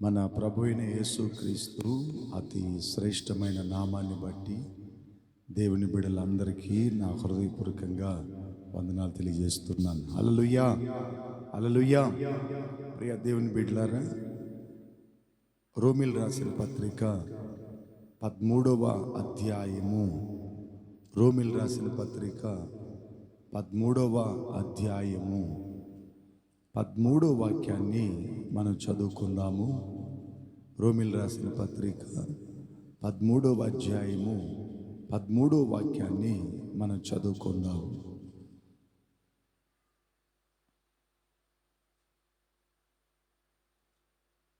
మన ప్రభు అయిన యేసుక్రీస్తు అతి శ్రేష్టమైన నామాన్ని బట్టి దేవుని బిడ్డలందరికీ నా హృదయపూర్వకంగా వందనాలు తెలియజేస్తున్నాను. హల్లెలూయా, హల్లెలూయా. ప్రియ దేవుని బిడ్డలారా, రోమీలు రాసిన పత్రిక 13వ అధ్యాయము, రోమీలు రాసిన పత్రిక 13వ అధ్యాయము 13వ వాక్యాన్ని మనం చదువుకుందాము. రోమీలు రాసిన పత్రిక 13వ అధ్యాయము 13వ వాక్యాన్ని మనం చదువుకుందాం.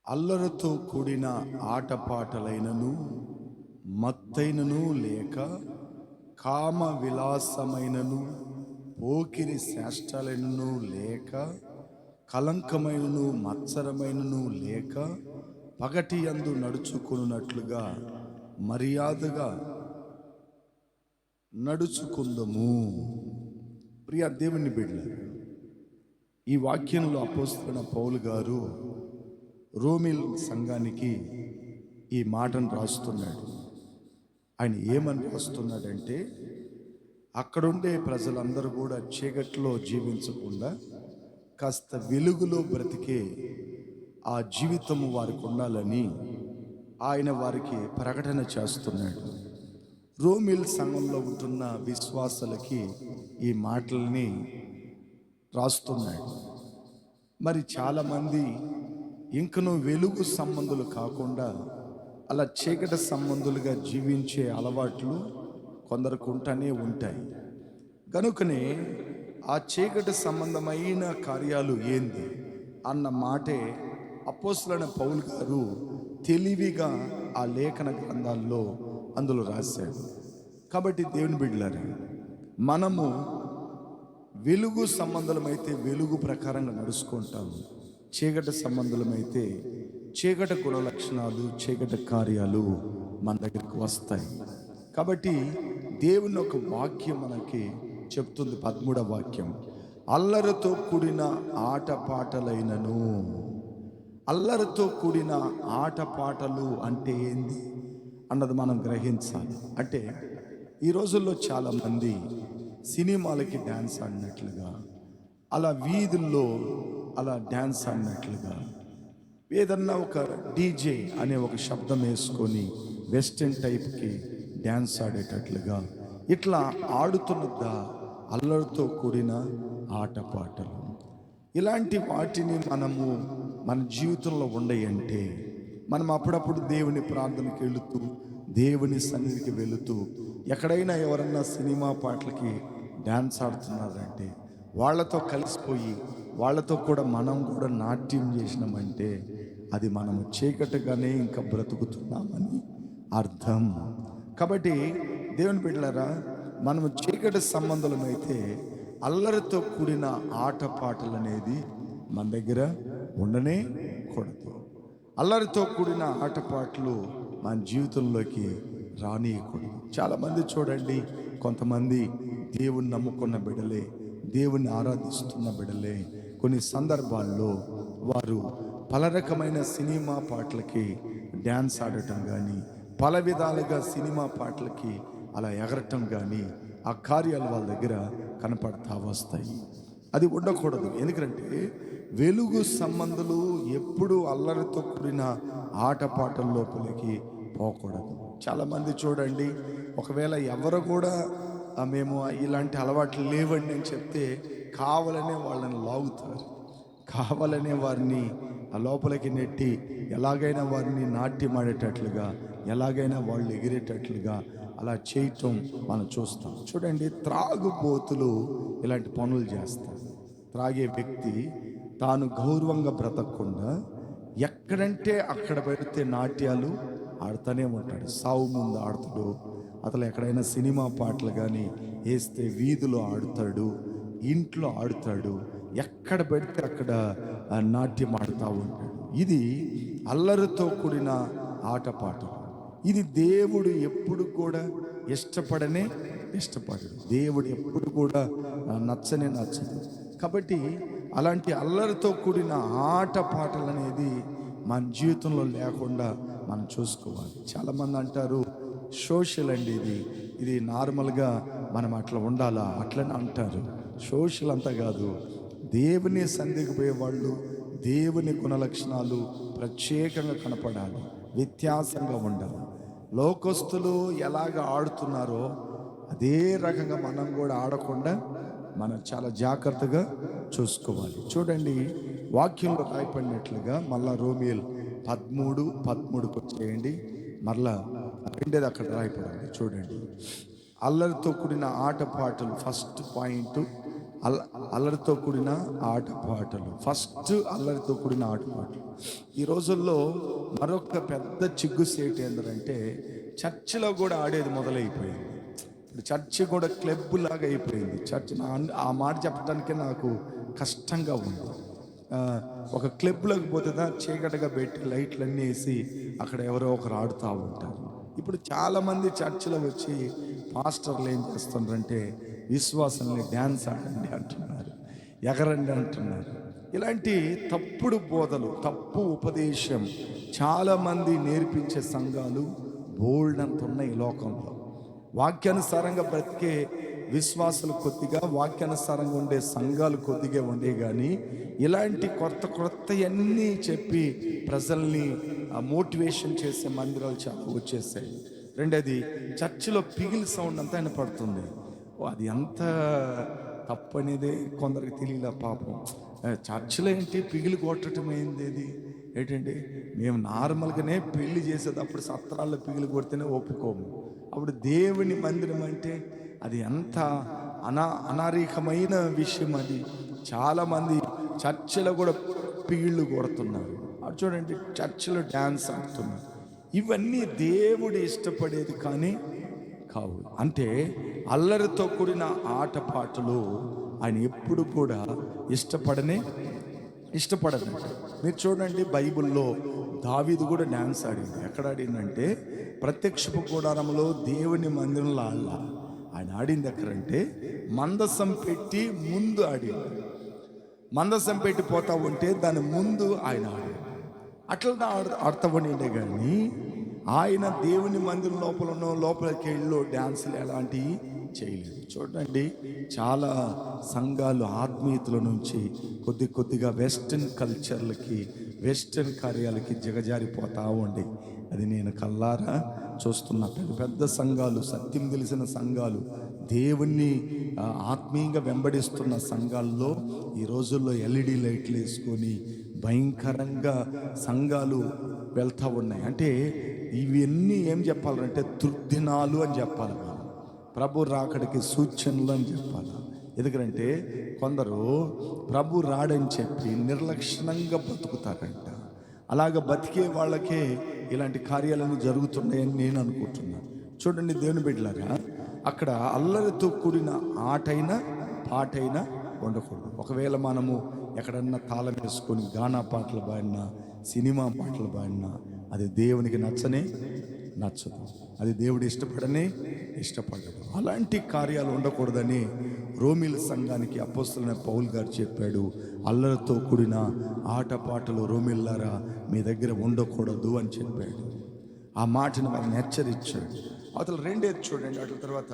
అల్లరితో కూడిన ఆటపాటలైనను మత్తైనను లేక కామ విలాసమైనను పోకిరి శాస్త్రాలైనను లేక కలంకమైనను మత్సరమైనను లేక పగటి యందు నడుచుకున్నట్లుగా మర్యాదగా నడుచుకుందము. ప్రియ దేవుని బిడ్డలారా, ఈ వాక్యంలో అపోస్తలుడైన పౌలు గారు రోమీల్ సంఘానికి ఈ మాటను రాస్తున్నాడు. ఆయన ఏమని రాస్తున్నాడంటే, అక్కడుండే ప్రజలందరూ కూడా చీకట్లో జీవించకుండా కాస్త వెలుగులో బ్రతికే ఆ జీవితము వారికి ఉండాలని ఆయన వారికి ప్రకటన చేస్తున్నాడు. రోమీల్ సంఘంలో ఉంటున్న విశ్వాసులకి ఈ మాటల్ని రాస్తున్నాడు. మరి చాలామంది ఇంకనూ వెలుగు సంబంధులు కాకుండా అలా చీకటి సంబంధులుగా జీవించే అలవాట్లు కొందరికి ఉంటూనే ఉంటాయి. కనుకనే ఆ చీకటి సంబంధమైన కార్యాలు ఏంది అన్న మాటే అపోస్తలుడైన పౌలు గారు తెలివిగా ఆ లేఖన గ్రంథాల్లో అందులో రాశాడు. కాబట్టి దేవుని బిడ్డలారా, మనము వెలుగు సంబంధులమైతే వెలుగు ప్రకారంగా నడుచుకుంటాము, చీకటి సంబంధులమైతే చీకటి గుణ లక్షణాలు, చీకటి కార్యాలు మన దగ్గరికి వస్తాయి. కాబట్టి దేవుని ఒక వాక్యం మనకి చెప్తుంది. 13వ వాక్యం, అల్లరితో కూడిన ఆటపాటలైనను. అల్లరితో కూడిన ఆటపాటలు అంటే ఏంది అన్నది మనం గ్రహించాలి. అంటే ఈ రోజుల్లో చాలామంది సినిమాలకి డ్యాన్స్ ఆడినట్లుగా, అలా వీధుల్లో అలా డ్యాన్స్ ఆడినట్లుగా, ఏదన్నా ఒక డీజే అనే ఒక శబ్దం వేసుకొని వెస్టర్న్ టైప్కి డ్యాన్స్ ఆడేటట్లుగా ఇట్లా ఆడుతున్నదా అల్లరితో కూడిన ఆటపాటలు. ఇలాంటి వాటిని మనము మన జీవితంలో ఉండయంటే, మనం అప్పుడప్పుడు దేవుని ప్రార్థనకి వెళుతూ, దేవుని సన్నిధికి వెళుతూ, ఎక్కడైనా ఎవరన్నా సినిమా పాటలకి డ్యాన్స్ ఆడుతున్నారంటే వాళ్ళతో కలిసిపోయి వాళ్ళతో కూడా మనం కూడా నాట్యం చేసినామంటే అది మనము చీకటిగానే ఇంకా బ్రతుకుతున్నామని అర్థం. కాబట్టి దేవుని బిడ్డలారా, మనము చీకటి సంబంధులమైతే అల్లరితో కూడిన ఆటపాటలు అనేది మన దగ్గర ఉండనే కూడదు. అల్లరితో కూడిన ఆటపాటలు మన జీవితంలోకి రానియకూడదు. చాలామంది చూడండి, కొంతమంది దేవుని నమ్ముకున్న బిడ్డలే, దేవుని ఆరాధిస్తున్న బిడ్డలే కొన్ని సందర్భాల్లో వారు పల రకమైన సినిమా పాటలకి డ్యాన్స్ ఆడటం కానీ, పల విధాలుగా సినిమా పాటలకి అలా ఎగరటం కానీ ఆ కార్యాలు వాళ్ళ దగ్గర కనపడతా వస్తాయి. అది ఉండకూడదు. ఎందుకంటే వెలుగు సంబంధులు ఎప్పుడు అల్లరితో కూడిన ఆటపాటల లోపలికి పోకూడదు. చాలామంది చూడండి, ఒకవేళ ఎవరు కూడా మేము ఇలాంటి అలవాట్లు లేవండి అని చెప్తే కావాలనే వాళ్ళని లాగుతారు, కావాలనే వారిని ఆ లోపలికి నెట్టి ఎలాగైనా వారిని నాట్యం ఆడేటట్లుగా, ఎలాగైనా వాళ్ళు ఎగిరేటట్లుగా అలా చేయటం మనం చూస్తాం. చూడండి, త్రాగుబోతులు ఇలాంటి పనులు చేస్తారు. త్రాగే వ్యక్తి తాను గౌరవంగా బ్రతకకుండా ఎక్కడంటే అక్కడ పెడితే నాట్యాలు ఆడుతూనే ఉంటాడు. సావు ముందు ఆడుతాడు, అతను ఎక్కడైనా సినిమా పాటలు కానీ వేస్తే వీధిలో ఆడుతాడు, ఇంట్లో ఆడుతాడు, ఎక్కడ పెడితే అక్కడ నాట్యం ఆడుతూ ఉంటాడు. ఇది అల్లరితో కూడిన ఆటపాటలు. ఇది దేవుడు ఎప్పుడు కూడా ఇష్టపడడు. దేవుడు ఎప్పుడు కూడా నచ్చదు. కాబట్టి అలాంటి అల్లరితో కూడిన ఆట పాటలు అనేది మన జీవితంలో లేకుండా మనం చూసుకోవాలి. చాలామంది అంటారు సోషల్ అండి ఇది నార్మల్గా మనం అట్లా ఉండాలా అట్లని అంటారు. సోషల్ అంతా కాదు. దేవుని సన్నిధికి పోయేవాళ్ళు దేవుని గుణలక్షణాలు ప్రత్యేకంగా కనపడాలి, వ్యత్యాసంగా ఉండాలి. లోకస్తులు ఎలాగ ఆడుతున్నారో అదే రకంగా మనం కూడా ఆడకుండా మనం చాలా జాగ్రత్తగా చూసుకోవాలి. చూడండి, వాక్యంలో రాయపడినట్లుగా మళ్ళా రోమియల్ 13:13 వచ్చేయండి. మరలా రెండేది అక్కడ రాయపడింది చూడండి. అల్లరితో కూడిన ఆటపాటలు, ఫస్ట్ పాయింట్ అల్లరితో కూడిన ఆటపాటలు. ఫస్ట్ అల్లరితో కూడిన ఆటపాటలు. ఈ రోజుల్లో మరొక పెద్ద చిగ్గుసేటి ఏంటంటే చర్చిలో కూడా ఆడేది మొదలైపోయింది. ఇప్పుడు చర్చి కూడా క్లబ్ లాగా అయిపోయింది. చర్చ్ ఆ మాట చెప్పడానికే నాకు కష్టంగా ఉంది. ఒక క్లబ్లోకి పోతే చీకటిగా పెట్టి లైట్లన్నీ వేసి అక్కడ ఎవరో ఒకరు ఆడుతూ ఉంటారు. ఇప్పుడు చాలామంది చర్చిలో వచ్చి పాస్టర్లు ఏం చేస్తున్నారంటే విశ్వాసాన్ని డ్యాన్స్ ఆడండి అంటున్నారు, ఎగరండి అంటున్నారు. ఇలాంటి తప్పుడు బోధలు, తప్పు ఉపదేశం చాలామంది నేర్పించే సంఘాలు బోల్డ్ అంత ఉన్నాయి లోకంలో. వాక్యానుసారంగా బ్రతికే విశ్వాసాలు కొద్దిగా, వాక్యానుసారంగా ఉండే సంఘాలు కొద్దిగా ఉండే, కానీ ఇలాంటి కొత్త అన్నీ చెప్పి ప్రజల్ని మోటివేషన్ చేసే మందిరాలు చాలా వచ్చేసాయి. రెండోది, చర్చిలో పిగిల్ సౌండ్ అంతా వినపడుతుంది. అది ఎంత తప్పు అనేది కొందరికి తెలియలే పాపం. చర్చిలో ఏంటి పిగిలి కొట్టడం ఏంది ఏంటండి? మేము నార్మల్గానే పెళ్లి చేసేటప్పుడు సత్రాల్లో పిగిలి కొడితేనే ఒప్పుకోము. అప్పుడు దేవుని మందిరం అంటే అది ఎంత అనారీకమైన విషయం. అది చాలామంది చర్చిలో కూడా పిగిళ్ళు కొడుతున్నారు. అది చూడండి, చర్చిలో డ్యాన్స్ ఆడుతున్నారు. ఇవన్నీ దేవుడు ఇష్టపడేది కానీ కావు. అంటే అల్లరితో కూడిన ఆటపాటలు ఆయన ఎప్పుడు కూడా ఇష్టపడదు. మీరు చూడండి, బైబిల్లో దావీదు కూడా డ్యాన్స్ ఆడింది. ఎక్కడ ఆడిందంటే ప్రత్యక్షపు కూడారంలో దేవుని మందిరంలో ఆయన ఆడింది ఎక్కడంటే మందసం పెట్టి ముందు ఆడింది. మందసం పెట్టి పోతా ఉంటే దాని ముందు ఆయన ఆడింది. అట్లా ఆడుతూ ఉండే, కానీ ఆయన దేవుని మందిరం లోపలికి వెళ్ళి డ్యాన్సులు ఎలాంటివి చేయలేదు. చూడండి, చాలా సంఘాలు ఆత్మీయతల నుంచి కొద్దిగా వెస్టర్న్ కల్చర్లకి, వెస్టర్న్ కార్యాలకి దిగజారిపోతా ఉండి, అది నేను కల్లారా చూస్తున్నా. పెద్ద సంఘాలు, సత్యం తెలిసిన సంఘాలు, దేవుణ్ణి ఆత్మీయంగా వెంబడిస్తున్న సంఘాల్లో ఈ రోజుల్లో LED లైట్లు వేసుకొని భయంకరంగా సంఘాలు వెళ్తూ ఉన్నాయి. అంటే ఇవన్నీ ఏం చెప్పాలంటే దుర్దినాలు అని చెప్పాలి, మనం ప్రభు రాకడికి సూచనలు అని చెప్పాలి. ఎందుకంటే కొందరు ప్రభు రాడని చెప్పి నిర్లక్ష్యంగా బతుకుతారంట. అలాగ బతికే వాళ్ళకే ఇలాంటి కార్యాలన్నీ జరుగుతున్నాయని నేను అనుకుంటున్నాను. చూడండి దేవుని బిడ్డలారా, అక్కడ అల్లరితో కూడిన ఆటైనా పాటైనా ఉండకూడదు. ఒకవేళ మనము ఎక్కడన్నా తాళం వేసుకొని గానా పాటలు పాడినా, సినిమా పాటలు పాడినా అది దేవునికి నచ్చదు. అది దేవుడు ఇష్టపడదు. అలాంటి కార్యాలు ఉండకూడదని రోమిల సంఘానికి అపోస్తలుడైన పౌలు గారు చెప్పాడు. అల్లరితో కూడిన ఆటపాటలు రోమిల్లారా మీ దగ్గర ఉండకూడదు అని చెప్పాడు. ఆ మాటను వాళ్ళని హెచ్చరించాడు. అతను రెండేది చూడండి. అట్ల తర్వాత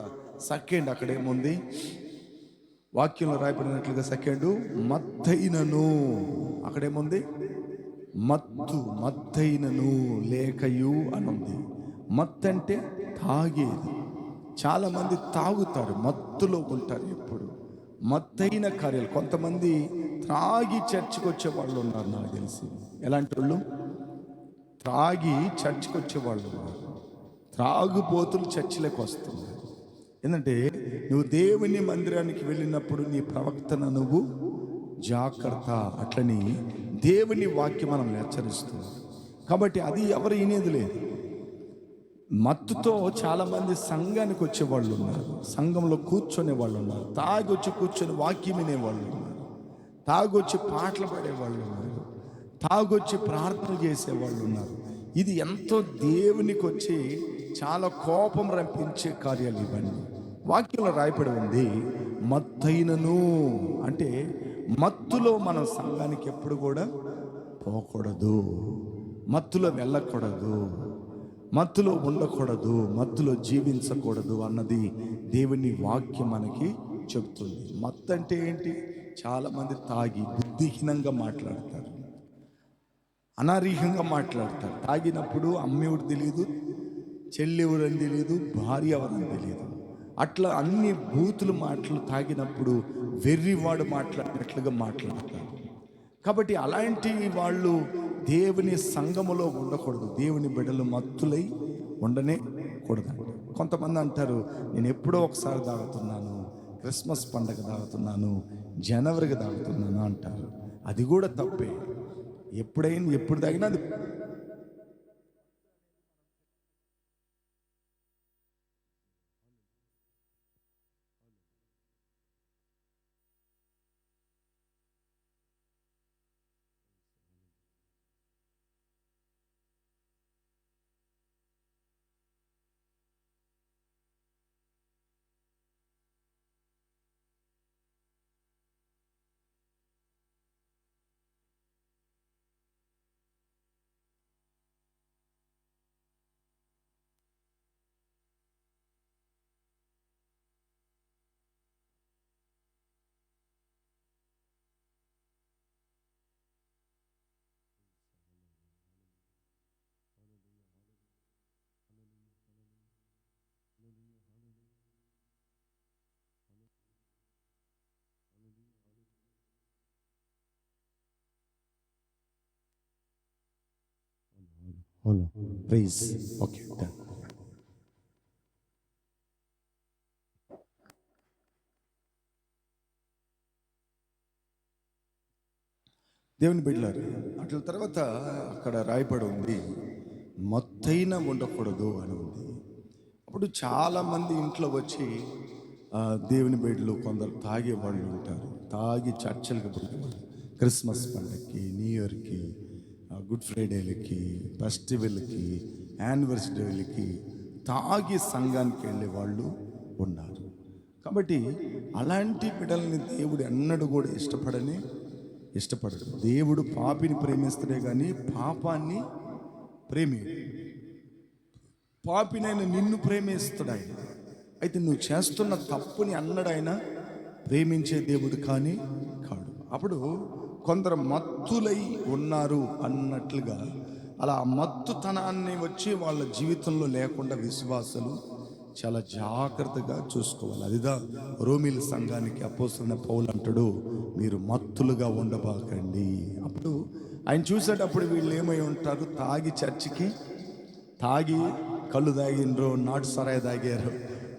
సెకండ్ అక్కడేముంది, వాక్యంలో రాయబడినట్లుగా సెకండ్ మత్తైనను, అక్కడేముంది మత్తైనను లేకయు అనుంది. మత్తు అంటే తాగేది. చాలామంది తాగుతారు, మత్తులో ఉంటారు. ఎప్పుడు మత్తైన కార్యాలు. కొంతమంది త్రాగి చర్చికి వచ్చే వాళ్ళు ఉన్నారు, నాకు తెలిసి. ఎలాంటి వాళ్ళు? త్రాగి చర్చికి వచ్చే వాళ్ళు ఉన్నారు. త్రాగుబోతులు చర్చిలోకి వస్తున్నారు. ఏంటంటే నువ్వు దేవుని మందిరానికి వెళ్ళినప్పుడు నీ ప్రవర్తన నువ్వు జాగ్రత్త. అట్లని దేవుని వాక్యం మనం హెచ్చరిస్తుంది. కాబట్టి అది ఎవరు వినేది లేదు. మత్తుతో చాలామంది సంఘానికి వచ్చే వాళ్ళు ఉన్నారు, సంఘంలో కూర్చొనే వాళ్ళు ఉన్నారు, తాగొచ్చి కూర్చొని వాక్యం వినేవాళ్ళు ఉన్నారు, తాగొచ్చి పాటలు పాడేవాళ్ళు ఉన్నారు, తాగొచ్చి ప్రార్థన చేసేవాళ్ళు ఉన్నారు. ఇది ఎంతో దేవునికి వచ్చి చాలా కోపం రప్పించే కార్యాలు ఇవన్నీ. వాక్యంలో రాయపడి ఉంది మత్తైనను, అంటే మత్తులో మన సంఘానికి ఎప్పుడు కూడా పోకూడదు. మత్తులో వెళ్ళకూడదు, మత్తులో ఉండకూడదు, మత్తులో జీవించకూడదు అన్నది దేవుని వాక్యం మనకి చెప్తుంది. మత్తు అంటే ఏంటి? చాలామంది తాగి బుద్ధిహీనంగా మాట్లాడతారు, అనారీహంగా మాట్లాడతారు. తాగినప్పుడు అమ్మేవుడు తెలియదు, చెల్లి ఎవరని తెలియదు, భార్య ఎవరని తెలియదు. అట్లా అన్ని బూతులు మాటలు తాగినప్పుడు వెర్రివాడు మాట్లాడినట్లుగా మాట్లాడతారు. కాబట్టి అలాంటి వాళ్ళు దేవుని సంఘములో ఉండకూడదు. దేవుని బిడ్డలు మత్తులై ఉండనే కూడదు. కొంతమంది అంటారు, నేను ఎప్పుడో ఒకసారి తాగుతున్నాను, క్రిస్మస్ పండగ తాగుతున్నాను, జనవరికి తాగుతున్నాను అంటారు. అది కూడా తప్పే. ఎప్పుడు తాగినా అది ప్రైజ్. ఓకే, దేవుని బిడ్డలారు, అట్ల తర్వాత అక్కడ రాయబడి ఉంది, మత్తైన ఉండకూడదు అని ఉంది. అప్పుడు చాలామంది ఇంట్లో వచ్చి దేవుని బిడ్డలు కొందరు తాగే వాళ్ళు ఉంటారు. తాగి చర్చలకు పోయేవాళ్ళు, క్రిస్మస్ పండగకి, న్యూ ఇయర్కి, గుడ్ ఫ్రైడేలకి, ఫెస్టివల్కి, యానివర్సరీలకి తాగి సంఘానికి వెళ్ళే వాళ్ళు ఉన్నారు. కాబట్టి అలాంటి బిడ్డల్ని దేవుడు ఎన్నడూ కూడా ఇష్టపడడు. దేవుడు పాపిని ప్రేమిస్తాడే కానీ పాపాన్ని ప్రేమిడు. పాపినైనా నిన్ను ప్రేమిస్తాడు ఆయన. అయితే నువ్వు చేస్తున్న తప్పుని అన్నడైనా ప్రేమించే దేవుడు కానీ కాడు. అప్పుడు కొందరు మత్తులై ఉన్నారు అన్నట్లుగా అలా మత్తుతనాన్ని వచ్చి వాళ్ళ జీవితంలో లేకుండా విశ్వాసులు చాలా జాగ్రత్తగా చూసుకోవాలి. అదిదా రోమిల సంఘానికి అపోస్తలుడైన పౌలు అంటాడు, మీరు మత్తులుగా ఉండబాకండి. అప్పుడు ఆయన చూసేటప్పుడు వీళ్ళు ఏమై ఉంటారు? తాగి చర్చికి, తాగి కళ్ళు తాగినరు, నాటు సరాయి తాగారు,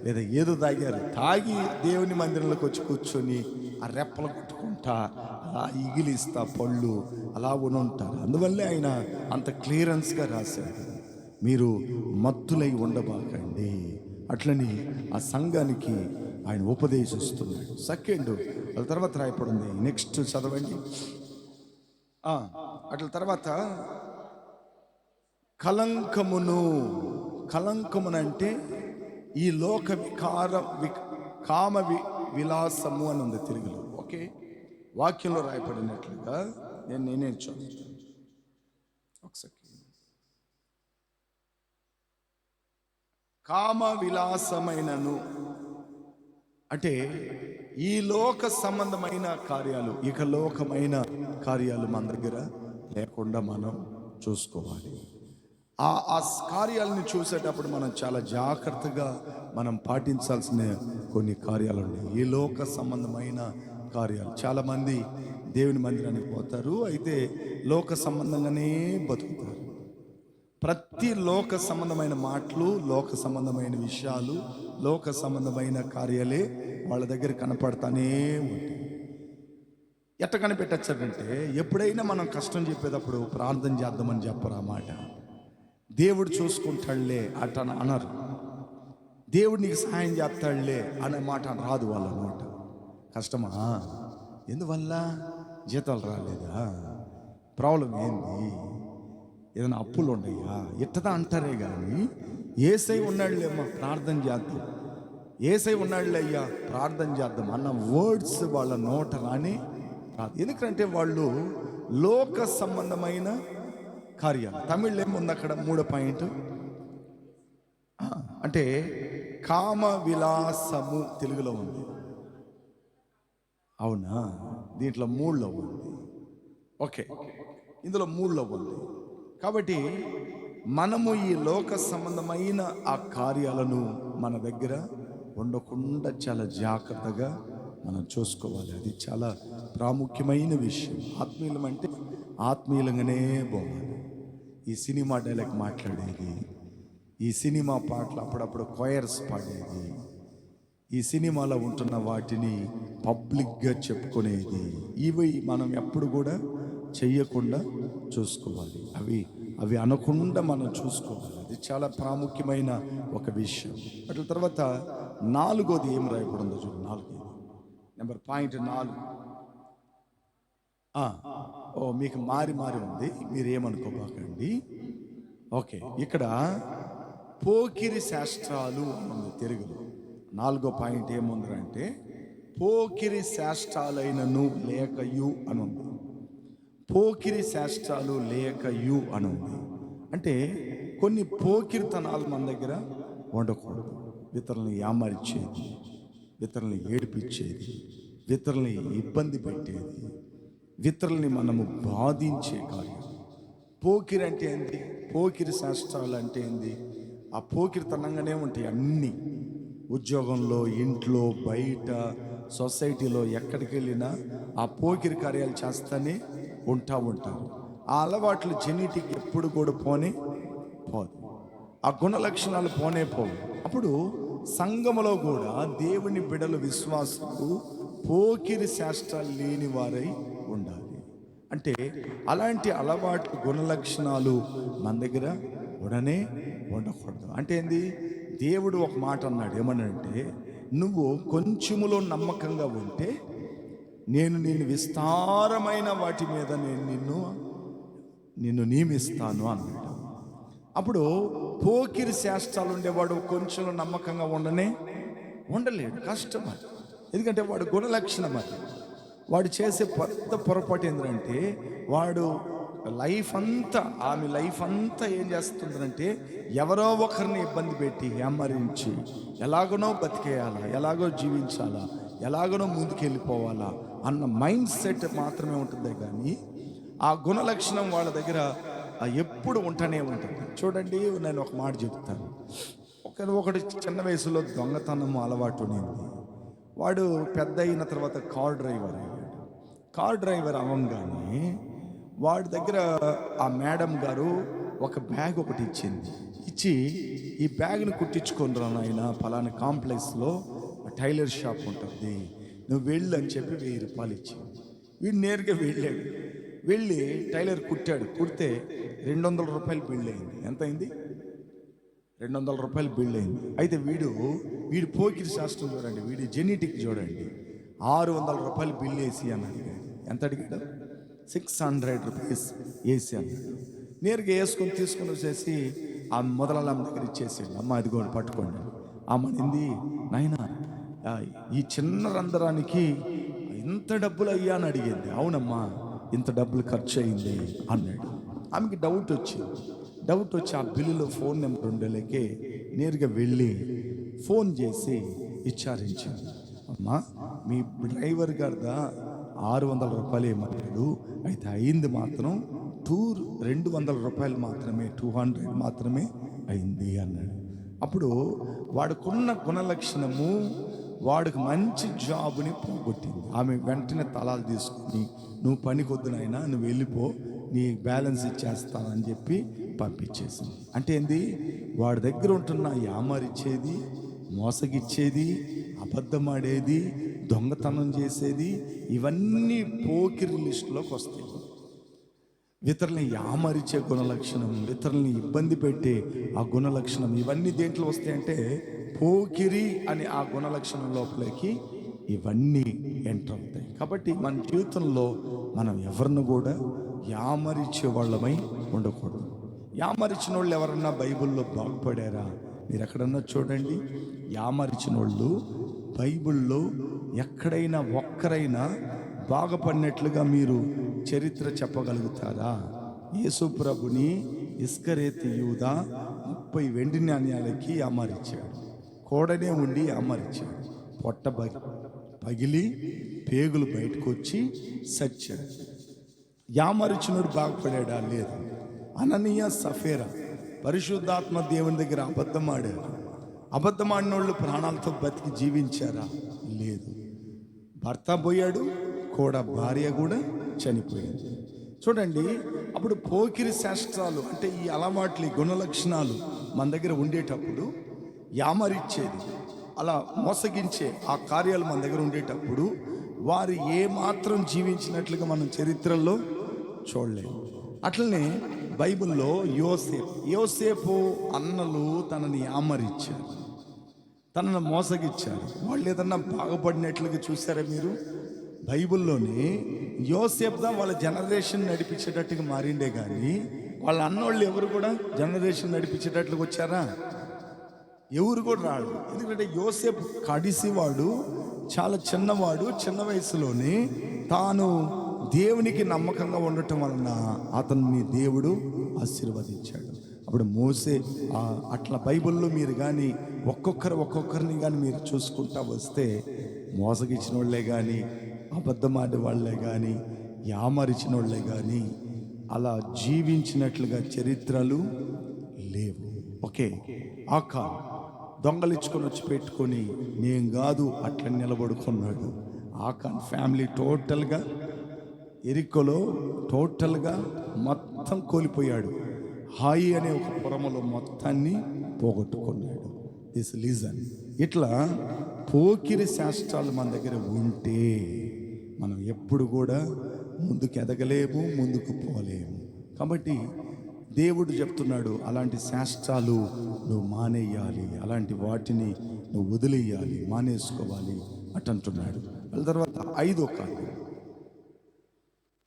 లేదా ఏదో తాగారు, తాగి దేవుని మందిరంలోకి వచ్చి కూర్చొని ఆ రెప్పలు కొట్టుకుంటా, అలా ఇగిలిస్తా పళ్ళు అలా ఉంటారు. అందువల్లే ఆయన అంత క్లియరెన్స్గా రాశాడు, మీరు మత్తులై ఉండబాకండి. అట్లని ఆ సంఘానికి ఆయన ఉపదేశిస్తున్నాడు. సెకండ్, వాళ్ళ తర్వాత రాయపడింది, నెక్స్ట్ చదవండి. అట్ల తర్వాత కలంకమునంటే ఈ లోక కామ విలాసము అని ఉంది తెలుగులో. ఓకే, వాక్యంలో రాయపడినట్లుగా నేనే చదువుతాను ఒకసారి. కామ విలాసమైనను అంటే ఈ లోక సంబంధమైన కార్యాలు, ఇక లోకమైన కార్యాలు మన దగ్గర లేకుండా మనం చూసుకోవాలి. ఆ కార్యాలను చూసేటప్పుడు మనం చాలా జాగ్రత్తగా మనం పాటించాల్సిన కొన్ని కార్యాలు ఉన్నాయి. ఈ లోక సంబంధమైన కార్యాలు. చాలామంది దేవుని మందిరానికి పోతారు, అయితే లోక సంబంధంగానే బతుకుతారు. ప్రతి లోక సంబంధమైన మాటలు, లోక సంబంధమైన విషయాలు, లోక సంబంధమైన కార్యాలే వాళ్ళ దగ్గర కనపడతానే ఉంటాయి. ఎట్ట కనిపెట్టచ్చంటే, ఎప్పుడైనా మనం కష్టం చెప్పేటప్పుడు ప్రార్థన చేద్దామని చెప్పరు. ఆ మాట దేవుడు చూసుకుంటాడులే అట అనరు. దేవుడు నీకు సహాయం చేస్తాడులే అనే మాట రాదు వాళ్ళనమాట. కష్టమా? ఎందువల్ల? జీతాలు రాలేదా? ప్రాబ్లం ఏంది? ఏదైనా అప్పులు ఉన్నాయా? ఇట్టదా అంటారే కానీ ఏసై ఉన్నాడులే అమ్మా ప్రార్థన చేద్దాం, ఏసై ఉన్నాడులే అయ్యా ప్రార్థన చేద్దాం అన్న వర్డ్స్ వాళ్ళ నోట రాని రాదు. ఎందుకంటే వాళ్ళు లోక సంబంధమైన కార్యాలు. తమిళ్లో ఏముంది అక్కడ 3వ పాయింట్? అంటే కామ విలాసము తెలుగులో ఉంది. అవునా? దీంట్లో 3లో ఉంది. ఓకే, ఇందులో 3లో ఉంది. కాబట్టి మనము ఈ లోక సంబంధమైన ఆ కార్యాలను మన దగ్గర ఉండకుండా చాలా జాగ్రత్తగా మనం చూసుకోవాలి. అది చాలా ప్రాముఖ్యమైన విషయం. ఆత్మీయులం అంటే ఆత్మీయులంగానే పోవాలి. ఈ సినిమా డైలాగ్ మాట్లాడేది, ఈ సినిమా పాటలు అప్పుడప్పుడు కొయర్స్ పాడేది, ఈ సినిమాలో ఉంటున్న వాటిని పబ్లిక్గా చెప్పుకునేది, ఇవి మనం ఎప్పుడు కూడా చెయ్యకుండా చూసుకోవాలి. అవి అనకుండా మనం చూసుకోవాలి. అది చాలా ప్రాముఖ్యమైన ఒక విషయం. అట్ల తర్వాత 4వది ఏం రాయబడిందో చూడు. 4 నెంబర్ పాయింట్ 4. మీకు మారి ఉంది, మీరు ఏమనుకోబాకండి. ఓకే, ఇక్కడ పోకిరి శాస్త్రాలు ఉంది తెలుగులో. 4వ పాయింట్ ఏముందంటే పోకిరి శాస్త్రాలైనను లేకయు అని ఉంది. పోకిరి శాస్త్రాలు లేకయు అని ఉంది. అంటే కొన్ని పోకిరితనాలు మన దగ్గర ఉండకూడదు. ఇతరులని యామరిచేది, ఇతరులని ఏడిపించేది, ఇతరులని ఇబ్బంది పెట్టేది, ఇతరులని మనము బాధించే కార్యం. పోకిరి అంటే ఏంది? పోకిరి శాస్త్రాలు అంటే ఏంది? ఆ పోకిరితనంగానే ఉంటాయి అన్నీ. ఉద్యోగంలో, ఇంట్లో, బయట, సొసైటీలో ఎక్కడికి వెళ్ళినా ఆ పోకిరి కార్యాలు చేస్తూనే ఉంటారు. ఆ అలవాట్లు జెనెటిక్ ఎప్పుడు కూడా పోదు. ఆ గుణ లక్షణాలు పోవు. అప్పుడు సంఘములో కూడా దేవుని బిడ్డలు, విశ్వాసులు పోకిరి శాస్త్రాలు లేని వారై ఉండాలి. అంటే అలాంటి అలవాట్లు, గుణ లక్షణాలు మన దగ్గర ఉండకూడదు. అంటే ఏంది? దేవుడు ఒక మాట అన్నాడు. ఏమన్నాడంటే, నువ్వు కొంచెములో నమ్మకంగా ఉంటే నేను విస్తారమైన వాటి మీద నిన్ను నియమిస్తాను అన్నాడు. అప్పుడు పోకిరి శాస్త్రాలు ఉండేవాడు కొంచెం నమ్మకంగా ఉండలేడు. కష్టం అది. ఎందుకంటే వాడు గుణలక్షణం అది. వాడు చేసే పెద్ద పొరపాటు ఏంటంటే, వాడు ఆమె లైఫ్ అంతా ఏం చేస్తుందంటే, ఎవరో ఒకరిని ఇబ్బంది పెట్టి యామరించి ఎలాగనో బతికేయాలా, ఎలాగో జీవించాలా, ఎలాగనో ముందుకెళ్ళిపోవాలా అన్న మైండ్ సెట్ మాత్రమే ఉంటుంది. కానీ ఆ గుణలక్షణం వాళ్ళ దగ్గర ఎప్పుడు ఉంటూనే ఉంటుంది. చూడండి, నేను ఒక మాట చెప్తాను. ఒకటి చిన్న వయసులో దొంగతనం అలవాటు ఉండేది. వాడు పెద్ద అయిన తర్వాత కార్ డ్రైవర్ అయ్యాడు. కార్ డ్రైవర్ అవ్వగానే వాడి దగ్గర ఆ మేడం గారు ఒక బ్యాగ్ ఒకటి ఇచ్చి, ఈ బ్యాగ్ని కుట్టించుకొని రా నాయన, పలానా కాంప్లెక్స్లో టైలర్ షాప్ ఉంటుంది, నువ్వు వెళ్ళు అని చెప్పి 1000 రూపాయలు ఇచ్చి, వీడు నేరుగా వెళ్ళి టైలర్ కుట్టాడు. కుడితే 200 రూపాయలు బిల్ అయింది. ఎంత అయింది? 200 రూపాయలు బిల్ అయింది. అయితే వీడు పోకిరి శాస్త్రం చూడండి, వీడి జెనెటిక్ చూడండి. 600 రూపాయలు బిల్ వేసి అని అడిగాడు. ఎంత అడిగాడు? 600 రూపీస్ వేసి అన్నాడు. నేరుగా తీసుకొని వచ్చేసి ఆ మొదలమ్మ దగ్గర ఇచ్చేసాడు. అమ్మ అదిగోండి పట్టుకోండి. అమ్మ నింది, నాయన ఈ చిన్న రంధ్రానికి ఇంత డబ్బులు అయ్యా అని అడిగింది. అవునమ్మా, ఇంత డబ్బులు ఖర్చు అయింది అన్నాడు. ఆమెకి డౌట్ వచ్చి ఆ బిల్లులో ఫోన్ నెంబర్ ఉండలేకే నేరుగా వెళ్ళి ఫోన్ చేసి విచారించింది. అమ్మా, మీ డ్రైవర్ గారిదా 600 రూపాయలు ఏమన్నాడు, అయితే అయింది మాత్రం 200 రూపాయలు మాత్రమే, 200 మాత్రమే అయింది అన్నాడు. అప్పుడు వాడుకున్న గుణలక్షణము వాడికి మంచి జాబుని పోగొట్టింది. ఆమె వెంటనే తలాలు తీసుకుని, నువ్వు పనికొద్దునైనా, నువ్వు వెళ్ళిపో, నీ బ్యాలెన్స్ ఇచ్చేస్తానని చెప్పి పంపించేసింది. అంటే ఏంది? వాడి దగ్గర ఉంటున్న యామరిచ్చేది, మోసగిచ్చేది, అబద్ధమాడేది, దొంగతనం చేసేది, ఇవన్నీ పోకిరి లిస్టులోకి వస్తాయి. ఇతరులని యామరిచే గుణలక్షణం, ఇతరులని ఇబ్బంది పెట్టే ఆ గుణలక్షణం, ఇవన్నీ దేంట్లో వస్తాయంటే పోకిరి అని ఆ గుణలక్షణం లోపలికి ఇవన్నీ ఎంటర్ అవుతాయి. కాబట్టి మన జీవితంలో మనం ఎవరిని కూడా యామరిచే వాళ్ళమై ఉండకూడదు. యామరిచిన వాళ్ళు ఎవరన్నా బైబిల్లో బాగుపడారా? మీరు ఎక్కడన్నా చూడండి. యామరిచిన వాళ్ళు బైబిల్లో ఎక్కడైనా ఒక్కరైనా బాగుపడినట్లుగా మీరు చరిత్ర చెప్పగలుగుతారా? యేసు ప్రభుని ఇస్కరేతు యూదా 30 వెండి నాణ్యాలకి అమరిచ్చాడు. కోడనే ఉండి అమరిచ్చాడు. పొట్ట పగిలి పేగులు బయటకు వచ్చి సచ్చాడు. యామరిచినుడు బాగుపడాడా? లేదు. అననీయ సఫేరా పరిశుద్ధాత్మ దేవుని దగ్గర అబద్ధమాడారు. అబద్ధమాడినోళ్ళు ప్రాణాలతో బతికి జీవించారా? లేదు. భర్త పోయాడు, కూడా భార్య కూడా చనిపోయింది. చూడండి, అప్పుడు పోకిరి శాస్త్రాలు అంటే ఈ అలవాట్లు, ఈ గుణ లక్షణాలు మన దగ్గర ఉండేటప్పుడు, యామరిచ్చేది, అలా మోసగించే ఆ కార్యాలు మన దగ్గర ఉండేటప్పుడు వారు ఏమాత్రం జీవించినట్లుగా మనం చరిత్రల్లో చూడలేము. అట్లనే బైబిల్లో యోసేపు అన్నలు తనని యామరిచ్చారు, తనను మోసగిచ్చారు. వాళ్ళు ఏదన్నా బాగుపడినట్లుగా చూసారా మీరు? బైబిల్లోనే యోసేపుదా వాళ్ళ జనరేషన్ నడిపించేటట్టుగా మారిండే కానీ వాళ్ళ అన్నోళ్ళు ఎవరు కూడా జనరేషన్ నడిపించేటట్లుగా వచ్చారా? ఎవరు కూడా రాడు. ఎందుకంటే యోసేపు కడిసివాడు, చాలా చిన్నవాడు. చిన్న వయసులోనే తాను దేవునికి నమ్మకంగా ఉండటం వలన అతన్ని దేవుడు ఆశీర్వదించాడు. అప్పుడు మోసే అట్లా బైబిల్లో మీరు కానీ ఒక్కొక్కరిని కానీ మీరు చూసుకుంటా వస్తే మోసగిచ్చిన వాళ్ళే కానీ, అబద్ధమాడే వాళ్ళే కానీ, యామరిచిన వాళ్ళే కానీ అలా జీవించినట్లుగా చరిత్రలు లేవు. ఓకే, ఆకాన్ దొంగలిచ్చుకొని వచ్చి పెట్టుకొని నేను కాదు అట్లా నిలబడుకున్నాడు. ఆకాన్ ఫ్యామిలీ టోటల్గా ఎరికోలో టోటల్గా మొత్తం కోల్పోయాడు. హాయి అనే ఒక పురములో మొత్తాన్ని పోగొట్టుకున్నాడు. This lesson. ఇట్లా పోకిరి శాస్త్రాలు మన దగ్గర ఉంటే మనం ఎప్పుడు కూడా ముందుకు ఎదగలేము, ముందుకు పోలేము. కాబట్టి దేవుడు చెప్తున్నాడు, అలాంటి శాస్త్రాలు నువ్వు మానేయాలి, అలాంటి వాటిని నువ్వు వదిలేయాలి, మానేసుకోవాలి అటంటున్నాడు. వాళ్ళ తర్వాత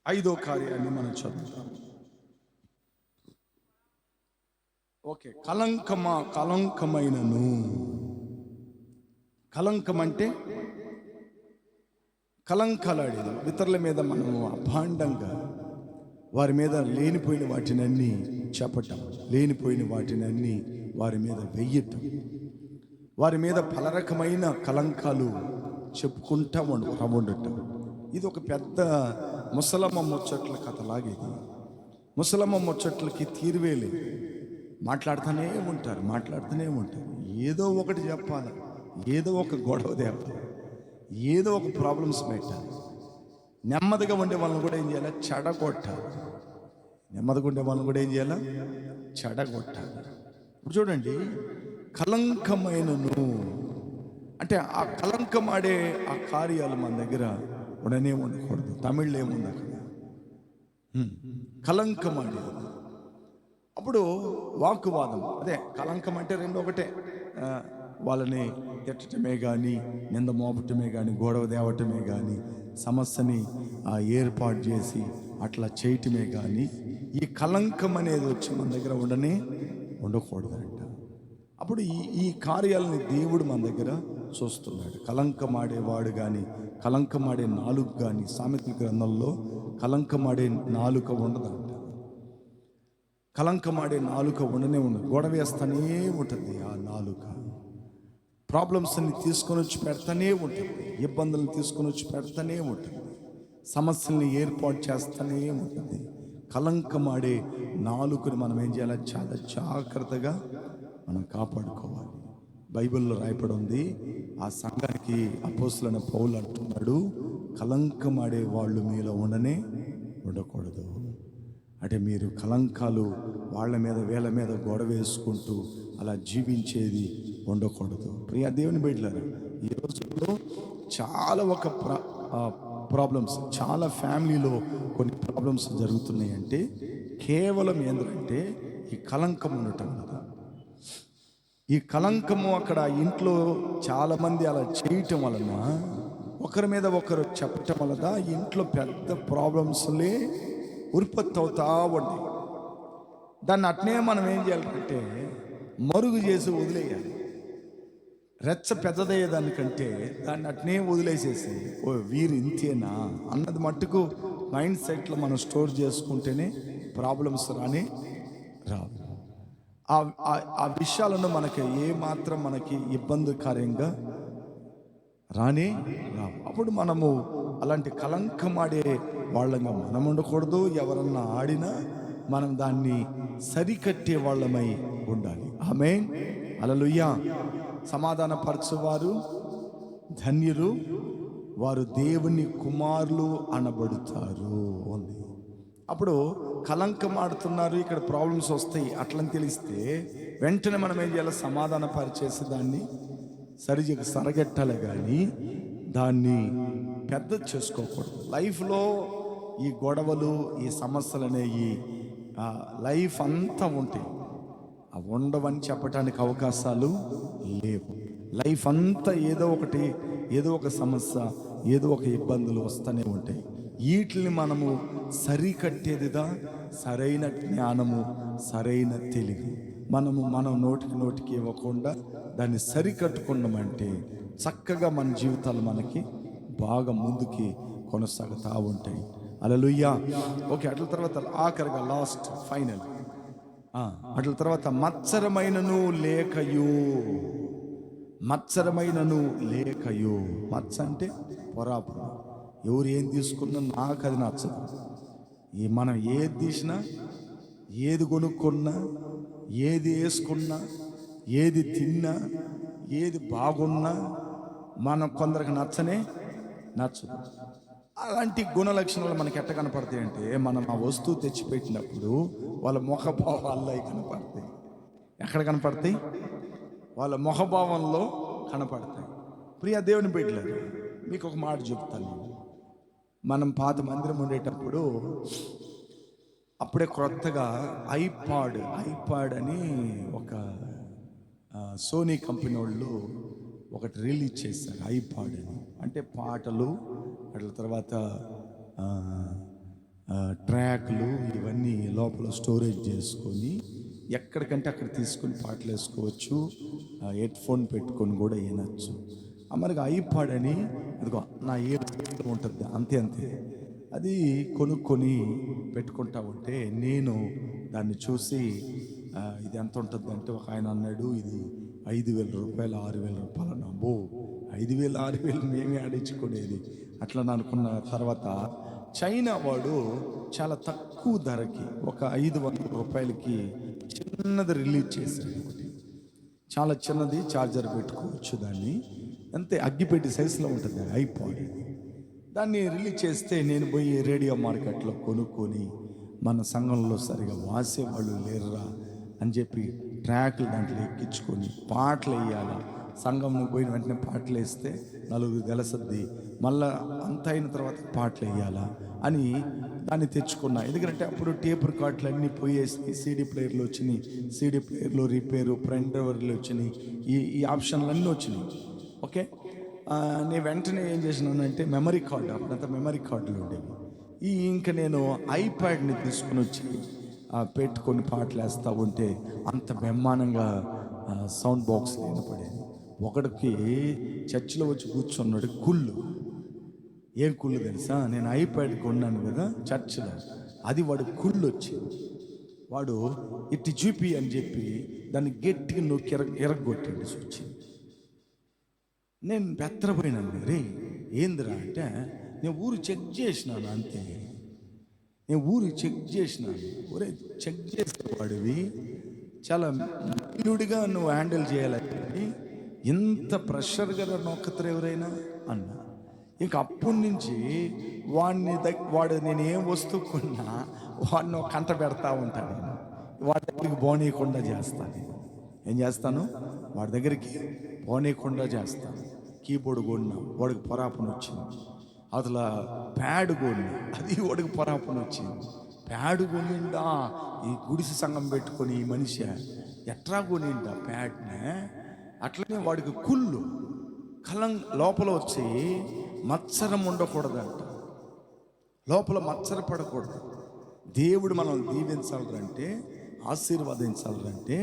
ఐదో కార్యాన్ని మనం చదువుతాం. ఓకే, కలంకమైనను. కలంకం అంటే కలంకలాడేది. ఇతరుల మీద మనము అభాండంగా వారి మీద లేనిపోయిన వాటినన్నీ చెప్పటం, లేనిపోయిన వాటినన్నీ వారి మీద వెయ్యటం, వారి మీద పలరకమైన కలంకాలు చెప్పుకుంటా ఉండటం. ఇది ఒక పెద్ద ముసలమ్మ ముచ్చట్ల కథలాగేది. ముసలమ్మ ముచ్చట్లకి తీరువేలే. మాట్లాడుతూనే ఉంటారు. ఏదో ఒకటి చెప్పాలి, ఏదో ఒక గొడవ తేపాలి, ఏదో ఒక ప్రాబ్లమ్స్ పెట్టాలి. నెమ్మదిగా ఉండే వాళ్ళని కూడా ఏం చేయాలి? చెడగొట్టాలి. ఇప్పుడు చూడండి, కలంకమైనను అంటే ఆ కలంకమాడే ఆ కార్యాలు మన దగ్గర ఉండకూడదు. తమిళ్లో ఏముంది అక్కడ? కలంకమాడేది. అప్పుడు వాక్కువాదం, అదే కలంకం అంటే రెండు ఒకటే. వాళ్ళని తిట్టటమే కానీ, నింద మోపటమే కానీ, గొడవ తేవటమే కానీ, సమస్యని ఏర్పాటు చేసి అట్లా చేయటమే కానీ, ఈ కలంకం అనేది వచ్చి మన దగ్గర ఉండకూడదంట. అప్పుడు ఈ కార్యాలని దేవుడు మన దగ్గర చూస్తున్నాడు. కలంకమాడేవాడు కానీ, కలంకమాడే నాలుక కానీ, సామెతల గ్రంథంలో కలంకమాడే నాలుక ఉండదంట. కలంకమాడే నాలుక ఉండదు. గొడవ వేస్తూనే ఉంటుంది. ఆ నాలుక ప్రాబ్లమ్స్ని తీసుకొని వచ్చి పెడతానే ఉంటుంది, ఇబ్బందులను తీసుకొని వచ్చి పెడతానే ఉంటుంది, సమస్యల్ని ఏర్పాటు చేస్తూనే ఉంటుంది. కలంకమాడే నాలుకని మనం ఏం చేయాలి? చాలా జాగ్రత్తగా మనం కాపాడుకోవాలి. బైబిల్లో రాయబడి ఉంది, ఆ సంఘానికి అపోస్తలుడైన పౌలు అంటున్నాడు, కలంకమాడే వాళ్ళు మీలో ఉండకూడదు. అంటే మీరు కలంకాలు వాళ్ళ మీద వీళ్ళ మీద గొడవ వేసుకుంటూ అలా జీవించేది ఉండకూడదు. ప్రియ దేవుని బిడ్డలారా, ఈ రోజుల్లో చాలా ప్రాబ్లమ్స్, చాలా ఫ్యామిలీలో కొన్ని ప్రాబ్లమ్స్ జరుగుతున్నాయి. అంటే కేవలం ఏంటంటే ఈ కలంకం ఉండటం కదా. ఈ కలంకము అక్కడ ఇంట్లో చాలామంది అలా చేయటం వలన, ఒకరి మీద ఒకరు చెప్పటం వలన ఇంట్లో పెద్ద ప్రాబ్లమ్స్లే ఉత్పత్తి అవుతా ఉంటాయి. దాన్ని అట్నే మనం ఏం చేయాలంటే మరుగు చేసి వదిలేయాలి. రెచ్చ పెద్దదయ్యేదానికంటే దాన్ని అట్నే వదిలేసేసి, ఓ వీరు ఇంతేనా అన్నది మట్టుకు మైండ్ సెట్లో మనం స్టోర్ చేసుకుంటేనే ప్రాబ్లమ్స్ రాని రావు. ఆ విషయాలను మనకి ఏమాత్రం మనకి ఇబ్బందికరంగా రాని రావు. అప్పుడు మనము అలాంటి కలంకమాడే వాళ్ళంగా మనం ఉండకూడదు. ఎవరన్నా ఆడినా మనం దాన్ని సరికట్టే వాళ్ళమై ఉండాలి. ఆమేన్, హల్లెలూయా. సమాధానపరచువారు ధన్యులు, వారు దేవుని కుమారులు అనబడుతారు ఉంది. అప్పుడు కలంకమాడుతున్నారు, ఇక్కడ ప్రాబ్లమ్స్ వస్తాయి అట్లని తెలిస్తే వెంటనే మనం ఏం చేయాలి? సమాధాన పరిచేసి దాన్ని సరగెట్టాలి, కానీ దాన్ని పెద్ద చేసుకోకూడదు. లైఫ్లో ఈ గొడవలు, ఈ సమస్యలు అనేవి లైఫ్ అంతా ఉంటాయి. అవి ఉండవని చెప్పడానికి అవకాశాలు లేవు. లైఫ్ అంతా ఏదో ఒక సమస్య, ఏదో ఒక ఇబ్బందులు వస్తూనే ఉంటాయి. వీటిని మనము సరికట్టేదిగా సరైన జ్ఞానము, సరైన తెలివి మనం నోటికి ఇవ్వకుండా దాన్ని సరికట్టుకున్నామంటే చక్కగా మన జీవితాలు మనకి బాగా ముందుకి కొనసాగుతూ ఉంటాయి. హల్లెలూయా. ఓకే, అట్ల తర్వాత ఆఖరిగా లాస్ట్ ఫైనల్, అట్ల తర్వాత మత్సరమైనను లేకయో. మత్స అంటే పొరాపు. ఎవరు ఏం తీసుకున్నా నాకు అది నచ్చదు. మనం ఏది తీసినా, ఏది కొనుక్కున్నా, ఏది వేసుకున్నా, ఏది తిన్నా, ఏది బాగున్నా మనం కొందరికి నచ్చదు. అలాంటి గుణ లక్షణాలు మనకి ఎట్ట కనపడతాయి అంటే, మనం ఆ వస్తువు తెచ్చిపెట్టినప్పుడు వాళ్ళ ముఖభావాల్లో కనపడతాయి. ఎక్కడ కనపడతాయి? వాళ్ళ ముఖభావంలో కనపడతాయి. ప్రియ దేవుని బిడ్డలారా, మీకు ఒక మాట చెప్తాను. మనం పాత మందిరం ఉండేటప్పుడు అప్పుడే క్రొత్తగా ఐపాడ్ అని ఒక సోనీ కంపెనీ వాళ్ళు ఒకటి రిలీజ్ చేశారు. ఐపాడ్ అని అంటే పాటలు, అట్ల తర్వాత ట్రాక్లు ఇవన్నీ లోపల స్టోరేజ్ చేసుకొని ఎక్కడికంటే అక్కడ తీసుకొని పాటలు వేసుకోవచ్చు, హెడ్ ఫోన్ పెట్టుకొని కూడా వినొచ్చు. మనకి ఐపాడ్ అని అదిగో నా ఏ ఉంటుంది అంతే అది కొనుక్కొని పెట్టుకుంటా ఉంటే నేను దాన్ని చూసి ఇది ఎంత ఉంటుంది అంటే, ఒక ఆయన అన్నాడు ఇది 5,000 రూపాయలు 6,000 రూపాయలు అన్నాబో. 5,000 6,000 మేమే ఆడించుకునేది అట్లా అనుకున్న తర్వాత చైనా వాడు చాలా తక్కువ ధరకి ఒక 500 రూపాయలకి చిన్నది రిలీజ్ చేశాడు. ఒకటి చాలా చిన్నది, ఛార్జర్ పెట్టుకోవచ్చు, దాన్ని అంతే అగ్గిపెట్టి సైజులో ఉంటుంది ఐపాడ్. దాన్ని రిలీజ్ చేస్తే నేను పోయి రేడియో మార్కెట్లో కొనుక్కొని, మన సంఘంలో సరిగా వాసేవాళ్ళు లేరురా అని చెప్పి ట్రాక్లు దాంట్లో ఎక్కించుకొని పాటలు వేయాలి. సంఘంలో పోయిన వెంటనే పాటలు వేస్తే నలుగురు తెలుస్తుంది, మళ్ళా అంత అయిన తర్వాత పాటలు వేయాలా అని దాన్ని తెచ్చుకున్నా. ఎందుకంటే అప్పుడు టేప్ రికార్డులు అన్నీ పోయేసి సీడీ ప్లేయర్లు వచ్చినాయి, సీడీ ప్లేయర్లు రిపేరు, ప్రింట్ డ్రైవర్లు వచ్చినాయి, ఈ ఆప్షన్లు అన్నీ వచ్చినాయి. ఓకే, నేను వెంటనే ఏం చేసినానంటే మెమరీ కార్డు, అప్పుడంతా మెమరీ కార్డులు ఉండేవి. ఇంకా నేను ఐప్యాడ్ని తీసుకుని వచ్చి పెట్టుకొని పాటలు వేస్తూ ఉంటే అంత బ్రహ్మాండంగా సౌండ్ బాక్స్ వినపడేది. ఒకడికి చర్చిలో వచ్చి కూర్చున్నాడు ఏం కుళ్ళు తెలుసా? నేను ఐప్యాడ్ కొన్నాను కదా చర్చిలో, అది వాడు కుళ్ళు వచ్చింది. వాడు ఇట్టి చూపి అని చెప్పి దాన్ని గట్టిగా నొక్కి ఎరగొట్టింది స్విచ్. నేను బెత్తరపోయినాను. రే ఏందిరా అంటే, నేను ఊరు చెక్ చేసినాను అంతే. ఒరే చెక్ చేసేవాడివి చాలా మీరుడిగా నువ్వు హ్యాండిల్ చేయాలని ఇంత ప్రెషర్గా నొక్కతారు ఎవరైనా అన్నా. ఇంకా అప్పటి నుంచి వాడు నేను ఏం వస్తువు కొన్నా వాడిని కంట పెడతా ఉంటాను. వాడి దగ్గరికి పోనీయకుండా చేస్తాను. ఏం చేస్తాను? వాడి దగ్గరికి పోనీయకుండా చేస్తాను. కీబోర్డ్ కొన్నా, వాడికి పొరాపన వచ్చింది. అసలు ప్యాడ్ కొన్నా, అది వాడికి పొరాపన వచ్చింది. ప్యాడ్ కొనిండా ఈ గుడిసె సంఘం పెట్టుకొని ఈ మనిషి ఎట్లా కొనిండా ప్యాడ్నే. అట్లనే వాడికి కుళ్ళు లోపల వచ్చి మత్సరం ఉండకూడదంట, లోపల మత్సర పడకూడదు. దేవుడు మనం దీవించాలంటే, ఆశీర్వదించాలంటే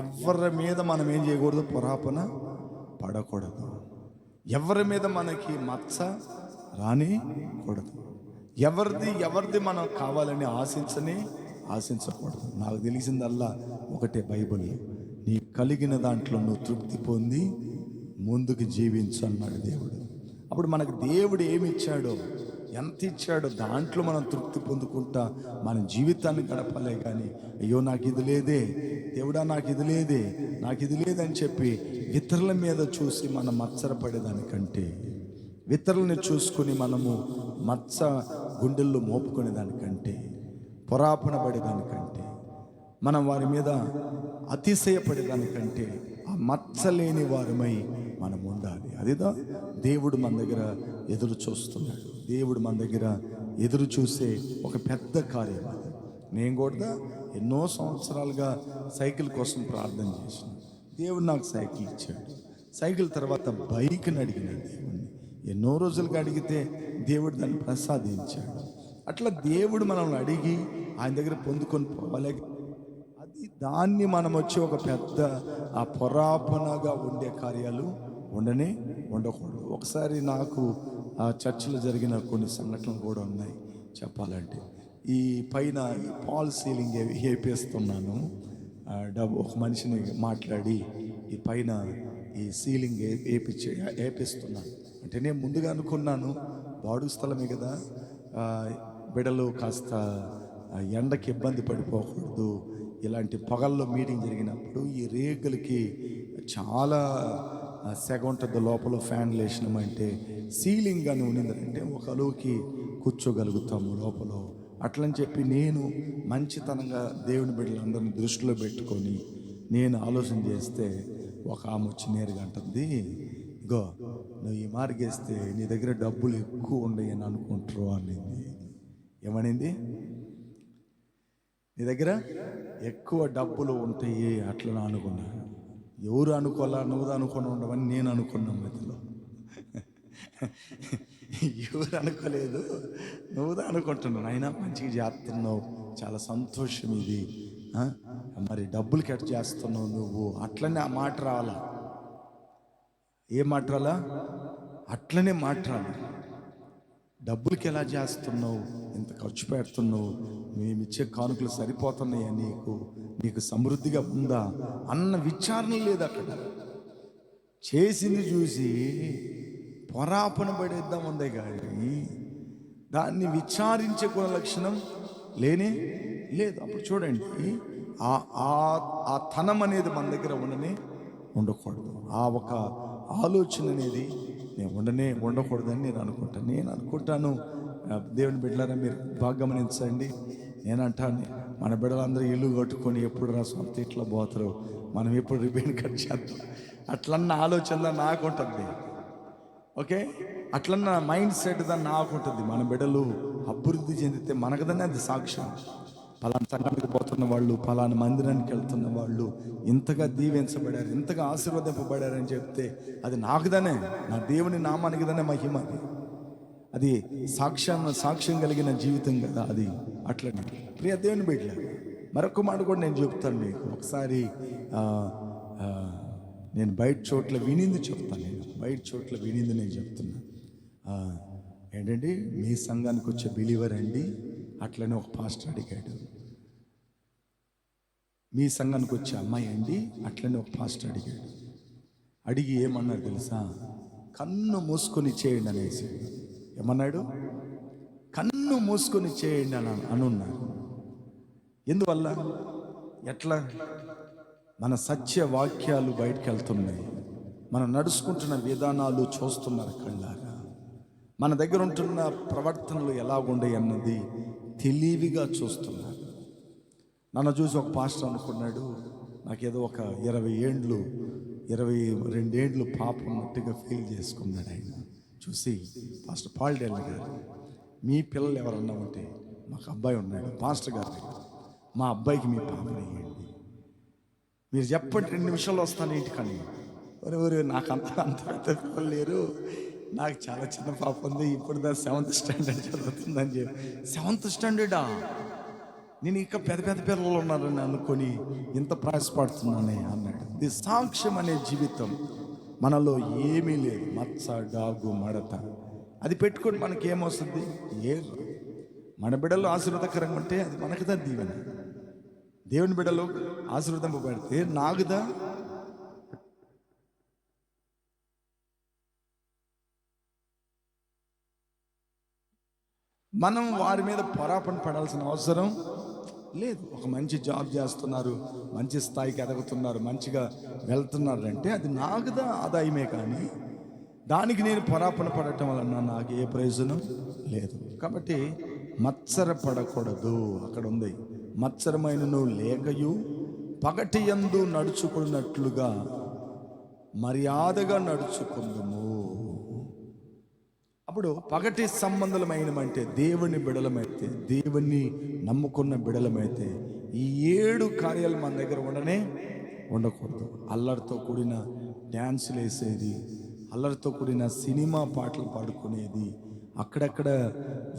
ఎవరి మీద మనం ఏం చేయకూడదు? పొరాపన పడకూడదు. ఎవరి మీద మనకి మత్స రానికూడదు. ఎవరిది మనం కావాలని ఆశించని ఆశించకూడదు. నాకు తెలిసిందల్లా ఒకటే, బైబిల్, నీ కలిగిన దాంట్లో నువ్వు తృప్తి పొంది ముందుకు జీవించు అన్నాడు దేవుడు. అప్పుడు మనకు దేవుడు ఏమి ఇచ్చాడో, ఎంత ఇచ్చాడో దాంట్లో మనం తృప్తి పొందుకుంటా మన జీవితాన్ని గడపాలే. కానీ అయ్యో నాకు ఇది లేదే, దేవుడా నాకు ఇది లేదే, నాకు ఇది లేదని చెప్పి ఇతరుల మీద చూసి మనం మత్సరపడేదానికంటే, ఇతరులని చూసుకుని మనము మత్స గుండెల్లో మోపుకునే దానికంటే, పొరాపన పడేదానికంటే, మనం వారి మీద అతిశయపడేదానికంటే ఆ మచ్చలేని వారమై మనం ఉండాలి. అదేదా దేవుడు మన దగ్గర ఎదురు చూస్తున్నాడు. దేవుడు మన దగ్గర ఎదురు చూసే ఒక పెద్ద కార్యం అది. నేను కూడా ఎన్నో సంవత్సరాలుగా సైకిల్ కోసం ప్రార్థన చేసిన, దేవుడు నాకు సైకిల్ ఇచ్చాడు. సైకిల్ తర్వాత బైక్ని అడిగిన దేవుడిని, ఎన్నో రోజులుగా అడిగితే దేవుడు దాన్ని ప్రసాదించాడు. అట్లా దేవుడు మనల్ని అడిగి ఆయన దగ్గర పొందుకొని పోవాలి. అది దాన్ని మనం వచ్చి ఒక పెద్ద ఆ పొరాపనగా ఉండే కార్యాలు ఉండకూడదు. ఒకసారి నాకు ఆ చర్చిలో జరిగిన కొన్ని సంఘటనలు కూడా ఉన్నాయి చెప్పాలంటే. ఈ పైన ఈ పాల్ సీలింగ్ వేపేస్తున్నాను. ఒక మనిషిని మాట్లాడి ఈ పైన ఈ సీలింగ్ వేపిస్తున్నాను అంటే, నేను ముందుగా అనుకున్నాను బాడు స్థలమే కదా, బిడలు కాస్త ఎండకి ఇబ్బంది పడిపోకూడదు. ఇలాంటి పగల్లో మీటింగ్ జరిగినప్పుడు ఈ రేగులకి చాలా సెగ ఉంటుంది లోపల. ఫ్యాన్లు వేసినామంటే సీలింగ్ కానీ ఉన్నిందంటే ఒక అలువుకి కూర్చోగలుగుతాము లోపల. అట్లని చెప్పి నేను మంచితనంగా దేవుని బిడ్డలందరినీ దృష్టిలో పెట్టుకొని నేను ఆలోచన చేస్తే, ఒక ఆమె వచ్చి నేరుగా అంటుంది, ఇగో నువ్వు ఈ మార్గేస్తే నీ దగ్గర డబ్బులు ఎక్కువ ఉండయి అని అనుకుంటారు అనింది. ఏమనింది? నీ దగ్గర ఎక్కువ డబ్బులు ఉంటాయి అట్లా అనుకున్నాను. ఎవరు అనుకోవాలా, నువ్వు అనుకుని ఉండవని నేను అనుకున్నాను. మధ్యలో ఎవరు అనుకోలేదు, నువ్వు అనుకుంటున్నాను. అయినా మంచిగా చేస్తున్నావు, చాలా సంతోషం ఇది. మరి డబ్బులు కట్ చేస్తున్నావు నువ్వు, అట్లనే ఆ మాట రావాలా. ఏ మాట రాలా? అట్లనే మాట రాలి. డబ్బులకి ఎలా చేస్తున్నావు, ఎంత ఖర్చు పెడుతున్నావు, మేమిచ్చే కానుకలు సరిపోతున్నాయా, నీకు సమృద్ధిగా ఉందా అన్న విచారణ లేదు. అక్కడ చేసింది చూసి పొరాపన పడేద్దాం ఉందే కానీ దాన్ని విచారించే గుణ లక్షణం లేనే లేదు. అప్పుడు చూడండి, ఆ తనం అనేది మన దగ్గర ఉండకూడదు. ఆ ఒక ఆలోచన అనేది ఉండకూడదని నేను అనుకుంటాను. దేవుని బిడ్డలారా, మీరు బాగా గమనించండి. నేను అంటాను, మన బిడ్డలందరూ ఇల్లు కట్టుకొని ఎప్పుడు రా సొంత ఇట్లా పోతారు, మనం ఎప్పుడు రిబేన్ కట్ చేద్దాం అట్లన్న ఆలోచన నాకు ఉంటుంది. ఓకే, అట్లన్న మైండ్ సెట్ దాన్ని నాకు ఉంటుంది. మన బిడ్డలు అభివృద్ధి చెందితే మనకుదనే అది సాక్ష్యం. పలానా సంఘానికి పోతున్న వాళ్ళు, పలానా మందిరానికి వెళ్తున్న వాళ్ళు ఇంతగా దీవించబడారు, ఇంతగా ఆశీర్వదింపబడారని చెప్తే అది నాకుదనే, నా దేవుని నామానికిదనే మహిమ. అది సాక్ష్యం కలిగిన జీవితం కదా అది. అట్లనే ప్రియ దేవుని బిడ్డ, మరొక మాట కూడా నేను చెప్తాను మీకు. ఒకసారి నేను బయట చోట్ల వినింది చెప్తాను. నేను చెప్తున్నా ఏంటంటే, మీ సంఘానికి వచ్చే బిలీవర్ అండి అట్లనే ఒక పాస్టర్ అడిగాడు. మీ సంఘానికి వచ్చే అమ్మాయి అండి అట్లనే ఒక పాస్టర్ అడిగాడు. అడిగి ఏమన్నాడు తెలుసా? కన్ను మూసుకొని చేయండి అనేసి. ఏమన్నాడు? కన్ను మూసుకొని చేయండి అనున్నాడు. ఎందువల్ల? ఎట్లా? మన సత్య వాక్యాలు బయటకు వెళ్తున్నాయి, మనం నడుచుకుంటున్న విధానాలు చూస్తున్నారు కళ్ళారా, మన దగ్గర ఉంటున్న ప్రవర్తనలు ఎలా ఉండయి అన్నది తెలివిగా చూస్తున్నారు. నన్ను చూసి ఒక పాస్టర్ అనుకున్నాడు, నాకేదో ఒక 22 ఏండ్లు పాప ఉన్నట్టుగా ఫీల్ చేసుకున్నాడు. ఆయన చూసి, పాస్టర్ పాల్ డేల్ గారు, మీ పిల్లలు ఎవరన్నా ఉంటే, మాకు అబ్బాయి ఉన్నాడు, పాస్టర్ గారు మా అబ్బాయికి మీ పాపని ఇవ్వండి, మీరు చెప్పండి 2 నిమిషాల్లో వస్తాను ఇంటికని. ఒరే నాకు అంత పెద్ద పిల్లలు లేరు, నాకు చాలా చిన్న పాప ఉంది, ఇప్పుడు దా 7th స్టాండర్డ్ చదువుతుందని చెప్పి. 7th స్టాండర్డా? నేను ఇంకా పెద్ద పిల్లలు ఉన్నారని అనుకొని ఇంత ప్రయాసపడుతున్నానే అన్నాడు. ఇది సాక్ష్యం అనే జీవితం మనలో ఏమీ లేదు. మచ్చ, డాగు, మడత అది పెట్టుకొని మనకేమొస్తుంది? మన బిడ్డలు ఆశీర్వాదకరంగా ఉంటే అది మనకుదా దీవెన. దేవుని బిడ్డలు ఆశీర్వదింపబడితే నాగుదా? మనం వారి మీద పొరాపణ పడాల్సిన అవసరం లేదు. ఒక మంచి జాబ్ చేస్తున్నారు, మంచి స్థాయికి ఎదుగుతున్నారు, మంచిగా వెళ్తున్నారంటే అది నాకుదా ఆదాయమే, కానీ దానికి నేను పొరాపణ పడటం వలన నాకు ఏ ప్రయోజనం లేదు. కాబట్టి మత్సర పడకూడదు. అక్కడ ఉంది, మత్సరమైనను లేకయు పగటి యందు నడుచుకున్నట్లుగా మర్యాదగా నడుచుకుందుము. అప్పుడు పగటి సంబంధమైనమంటే దేవుని బిడలమైతే, దేవుణ్ణి నమ్ముకున్న బిడలమైతే ఈ 7 కార్యాలు మన దగ్గర ఉండకూడదు. అల్లరితో కూడిన డ్యాన్సులు వేసేది, అల్లరితో కూడిన సినిమా పాటలు పాడుకునేది, అక్కడక్కడ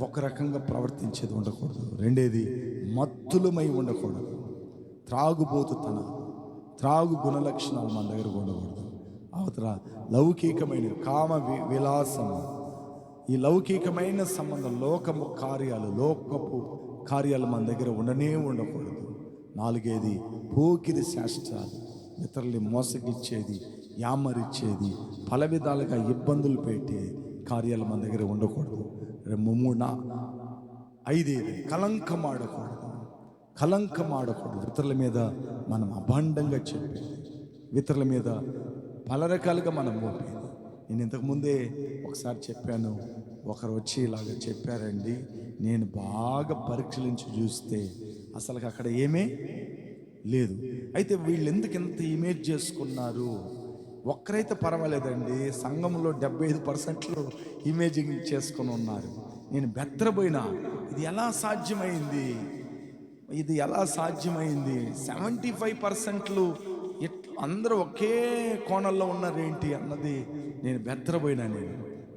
ఒక రకంగా ప్రవర్తించేది ఉండకూడదు. రెండేది, మత్తులమై ఉండకూడదు. త్రాగుబోతుతనం, త్రాగు గుణలక్షణాలు మన దగ్గర ఉండకూడదు. అవతల లౌకికమైన కామ విలాసము, ఈ లౌకికమైన సంబంధం, లోకపు కార్యాలు మన దగ్గర ఉండకూడదు. నాలుగేది, పోకిరి శాస్త్రాలు, ఇతరుల్ని మోసగిచ్చేది, యామరిచ్చేది, పల విధాలుగా ఇబ్బందులు పెట్టే కార్యాలు మన దగ్గర ఉండకూడదు. ఐదేది, కలంకమాడకూడదు. ఇతరుల మీద మనం అభాండంగా చెప్పేది, ఇతరుల మీద పల రకాలుగా మనం మోపేది. నేను ఇంతకుముందే ఒకసారి చెప్పాను, ఒకరు వచ్చి ఇలాగ చెప్పారండి, నేను బాగా పరీక్షలించి చూస్తే అసలు అక్కడ ఏమీ లేదు. అయితే వీళ్ళు ఎందుకు ఇంత ఇమేజ్ చేసుకున్నారు? ఒక్కరైతే పర్వాలేదండి, సంఘంలో 75% ఇమేజింగ్ చేసుకొని ఉన్నారు. నేను బెత్తరపోయినా ఇది ఎలా సాధ్యమైంది? 75% అందరూ ఒకే కోణంలో ఉన్నారేంటి అన్నది నేను బెత్తరపోయినా.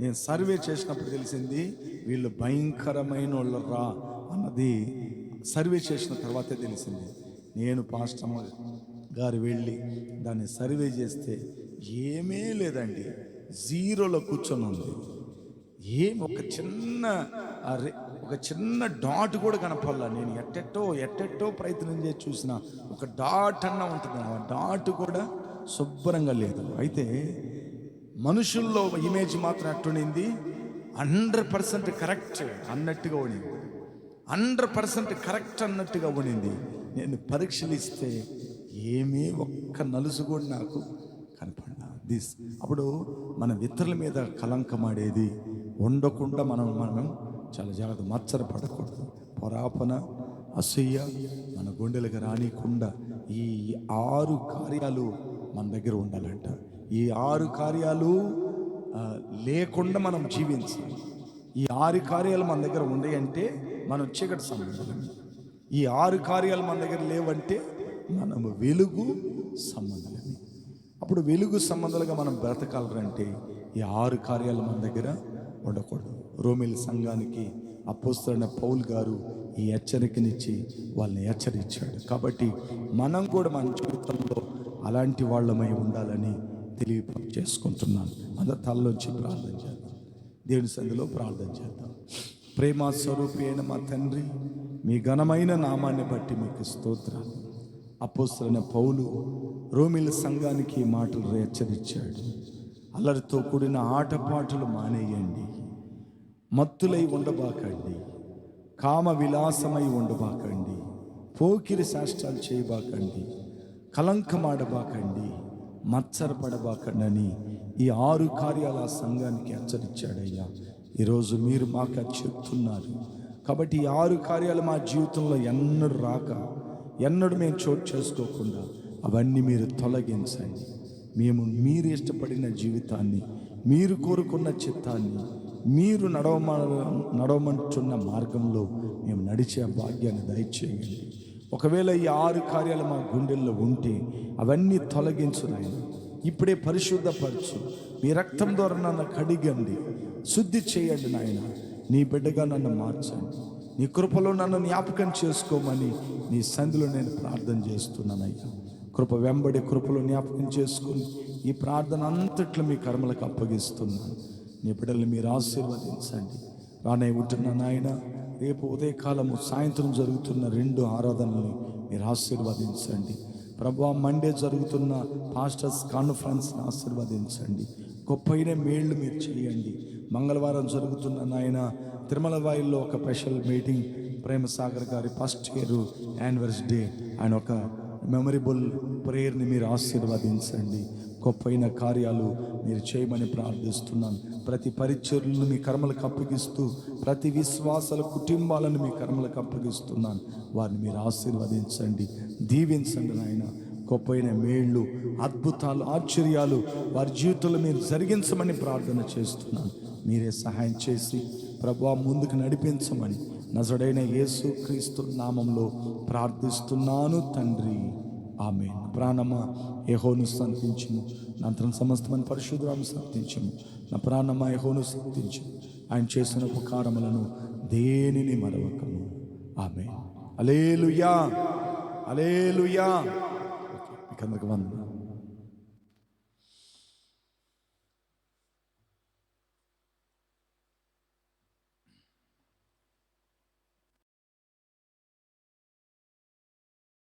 నేను సర్వే చేసినప్పుడు తెలిసింది వీళ్ళు భయంకరమైన వాళ్ళరా అన్నది సర్వే చేసిన తర్వాతే తెలిసింది. నేను పాస్టర్ గారు వెళ్ళి దాన్ని సర్వే చేస్తే ఏమీ లేదండి, జీరోలో కూర్చొని ఉంది. ఒక చిన్న డాట్ కూడా కనపడలా. నేను ఎట్టెట్టో ప్రయత్నం చేసి చూసిన ఒక డాట్ అన్న ఉంటుంది, ఆ డాట్ కూడా శుభ్రంగా లేదు. అయితే మనుషుల్లో ఇమేజ్ మాత్రం అట్టుండింది, 100% కరెక్ట్ అన్నట్టుగా ఉండింది. 100% కరెక్ట్ అన్నట్టుగా ఉండింది. నేను పరీక్షలు ఇస్తే ఏమీ ఒక్క నలుసు కూడా నాకు కనపడ. అప్పుడు మన ఇతరుల మీద కలంకమాడేది ఉండకుండా మనం చాలా జాగ్రత్త, మత్సర పడకూడదు. పొరాపన, అసూయ మన గుండెలకు రానికుండా ఈ 6 కార్యాలు మన దగ్గర ఉండాలంట. ఈ 6 కార్యాలు లేకుండా మనం జీవించాలి. ఈ 6 కార్యాలు మన దగ్గర ఉన్నాయంటే మనం చీకటి సంబంధం. ఈ 6 కార్యాలు మన దగ్గర లేవంటే మనం వెలుగు సంబంధాలని. అప్పుడు వెలుగు సంబంధాలుగా మనం బ్రతకాలంటే ఈ 6 కార్యాలు మన దగ్గర ఉండకూడదు. రోమిల సంఘానికి అపోస్తలుడైన పౌలు గారు ఈ హెచ్చరికనిచ్చి వాళ్ళని హెచ్చరించాడు. కాబట్టి మనం కూడా మన జీవితంలో అలాంటి వాళ్ళమై ఉండాలని తెలియజేసుకుంటున్నాను. అందరి తలలోంచి ప్రార్థన చేద్దాం, దేవుని సన్నిధిలో ప్రార్థన చేద్దాం. ప్రేమ స్వరూపి అయిన మా తండ్రి, మీ ఘనమైన నామాన్ని బట్టి మీకు స్తోత్రాలు. అపోస్తలుడైన పౌలు రోమిల సంఘానికి మాటలు హెచ్చరించాడు. అల్లరితో కూడిన ఆటపాటలు మానేయండి, మత్తులై ఉండబాకండి, కామ విలాసమై ఉండబాకండి, పోకిరి శాస్త్రాలు చేయబాకండి, కలంకమాడబాకండి, మత్సరపడబాకండి అని ఈ 6 కార్యాల సంఘానికి హెచ్చరించాడయ్యా. ఈరోజు మీరు మాకు చెప్తున్నారు. కాబట్టి ఈ 6 కార్యాలు మా జీవితంలో ఎన్నడూ మేము చోటు చేసుకోకుండా అవన్నీ మీరు తొలగించండి. మీరు ఇష్టపడిన జీవితాన్ని, మీరు కోరుకున్న చిత్తాన్ని, మీరు నడవమంటున్న మార్గంలో మేము నడిచే భాగ్యాన్ని దయచేయండి. ఒకవేళ ఈ 6 కార్యాలు మా గుండెల్లో ఉంటే అవన్నీ తొలగించు నాయన. ఇప్పుడే పరిశుద్ధపరచు, మీ రక్తం ద్వారా నన్ను కడిగండి, శుద్ధి చేయండి నాయన. నీ బిడ్డగా నన్ను మార్చండి, నీ కృపలో నన్ను జ్ఞాపకం చేసుకోమని నీ సంధిలో నేను ప్రార్థన చేస్తున్నానయ్యా. కృప వెంబడి కృపలో జ్ఞాపకం చేసుకుని ఈ ప్రార్థన అంతట్లో మీ కర్మలకు అప్పగిస్తున్నాను. నీ బిడ్డల్ని మీరు ఆశీర్వదించండి. రానే ఉంటున్న నాయన, రేపు ఉదయకాలము సాయంత్రం జరుగుతున్న 2 ఆరాధనల్ని మీరు ఆశీర్వదించండి ప్రభువా. మండే జరుగుతున్న పాస్టర్స్ కాన్ఫరెన్స్ని ఆశీర్వదించండి. గొప్పైన మేళ్ళు మీరు చేయండి. మంగళవారం జరుగుతున్న నాయన తిరుమల వాయిల్లో ఒక స్పెషల్ మీటింగ్, ప్రేమసాగర్ గారి ఫస్ట్ ఇయర్ యానివర్సరీ, ఆయన ఒక మెమరబుల్ ప్రేయర్ని మీరు ఆశీర్వదించండి. గొప్పైన కార్యాలు మీరు చేయమని ప్రార్థిస్తున్నాను. ప్రతి పరిచర్లను మీ కర్మలకు అప్పగిస్తూ, ప్రతి విశ్వాసాల కుటుంబాలను మీ కర్మలకు అప్పగిస్తున్నాను. వారిని మీరు ఆశీర్వదించండి, దీవించండి నాయన. గొప్పైన మేళ్ళు, అద్భుతాలు, ఆశ్చర్యాలు వారి జీవితంలో మీరు జరిగించమని ప్రార్థన చేస్తున్నాను. మీరే సహాయం చేసి ప్రభువా ముందుకు నడిపించమని నజరుడైన యేసుక్రీస్తు నామంలో ప్రార్థిస్తున్నాను తండ్రి, ఆమేన్. ప్రాణమా యెహోవాను స్తుతించుము, నా అంతరంగ సమస్తమైన పరిశుద్ధులను స్తుతించుము. నా ప్రాణమా యెహోవాను స్తుతించుము, ఆయన చేసిన ఉపకారములను దేనిని మరవకము. ఆమేన్. హల్లెలూయా, హల్లెలూయా. మీకందరికి వందనాలు.